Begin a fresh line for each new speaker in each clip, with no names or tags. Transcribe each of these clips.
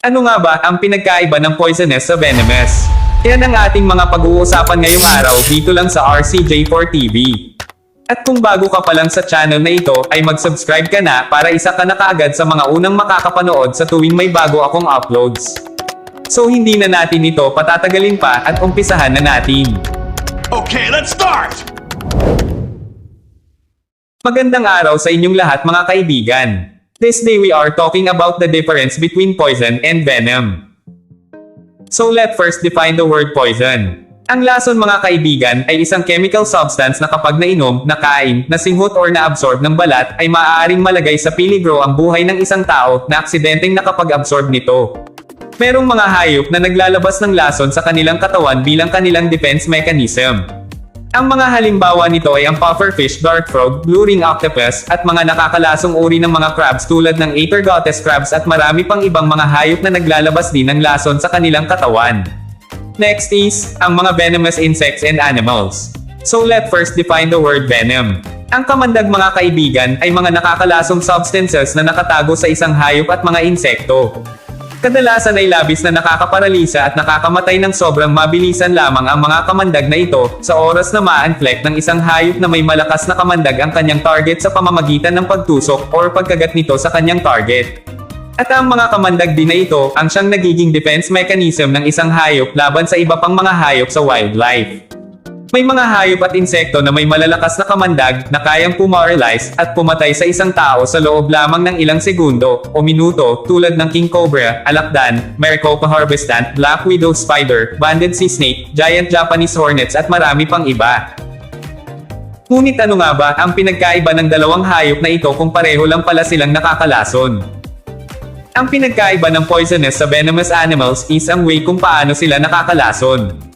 Ano nga ba ang pinagkaiba ng poisonous sa venomous? Yan ang ating mga pag-uusapan ngayong araw dito lang sa RCJ4 TV. At kung bago ka pa lang sa channel na ito ay mag-subscribe ka na para isa ka na kaagad sa mga unang makakapanood sa tuwing may bago akong uploads. So hindi na natin ito patatagalin pa at umpisahan na natin.
Okay, let's start!
Magandang araw sa inyong lahat mga kaibigan. This day we are talking about the difference between poison and venom. So let's first define the word poison. Ang lason mga kaibigan ay isang chemical substance na kapag nainom, nakain, nasinghot or na-absorb ng balat ay maaaring malagay sa peligro ang buhay ng isang tao na aksidenteng nakapag-absorb nito. Merong mga hayop na naglalabas ng lason sa kanilang katawan bilang kanilang defense mechanism. Ang mga halimbawa nito ay ang pufferfish, dart frog, blue ring octopus, at mga nakakalasong uri ng mga crabs tulad ng atergotes crabs at marami pang ibang mga hayop na naglalabas din ng lason sa kanilang katawan. Next is, ang mga venomous insects and animals. So let's first define the word venom. Ang kamandag mga kaibigan ay mga nakakalasong substances na nakatago sa isang hayop at mga insekto. Kadalasan ay labis na nakakaparalisa at nakakamatay ng sobrang mabilisan lamang ang mga kamandag na ito sa oras na ma-inflict ng isang hayop na may malakas na kamandag ang kanyang target sa pamamagitan ng pagtusok or pagkagat nito sa kanyang target. At ang mga kamandag din na ito ang siyang nagiging defense mechanism ng isang hayop laban sa iba pang mga hayop sa wildlife. May mga hayop at insekto na may malalakas na kamandag na kayang pumaralyze at pumatay sa isang tao sa loob lamang ng ilang segundo o minuto tulad ng king cobra, alakdan, Maricopa harvestant, black widow spider, banded sea snake, giant Japanese hornets at marami pang iba. Ngunit ano nga ba ang pinagkaiba ng dalawang hayop na ito kung pareho lang pala silang nakakalason? Ang pinagkaiba ng poisonous sa venomous animals is ang way kung paano sila nakakalason.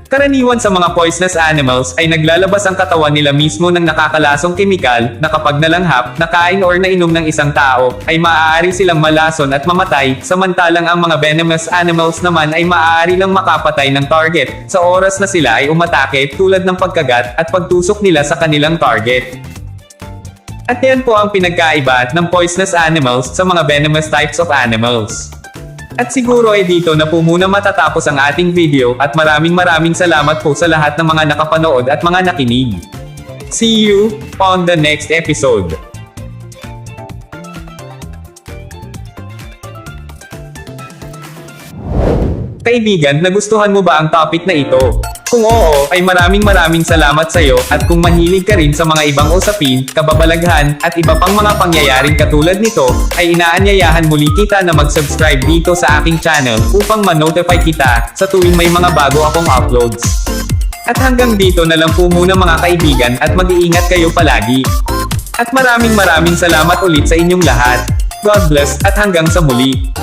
Karaniwan sa mga poisonous animals ay naglalabas ang katawan nila mismo ng nakakalasong kemikal na kapag nalanghap, nakain or nainom ng isang tao, ay maaari silang malason at mamatay, samantalang ang mga venomous animals naman ay maaari lang makapatay ng target sa oras na sila ay umatake tulad ng pagkagat at pagtusok nila sa kanilang target. At yan po ang pinagkaiba ng poisonous animals sa mga venomous types of animals. At siguro ay dito na po muna matatapos ang ating video at maraming salamat po sa lahat ng mga nakapanood at mga nakinig. See you on the next episode. Kaibigan, nagustuhan mo ba ang topic na ito? Kung oo, ay maraming salamat sa iyo at kung mahilig ka rin sa mga ibang usapin, kababalaghan, at iba pang mga pangyayaring katulad nito, ay inaanyayahan muli kita na mag-subscribe dito sa aking channel upang ma-notify kita sa tuwing may mga bago akong uploads. At hanggang dito na lang po muna mga kaibigan at mag-iingat kayo palagi. At maraming salamat ulit sa inyong lahat. God bless at hanggang sa muli.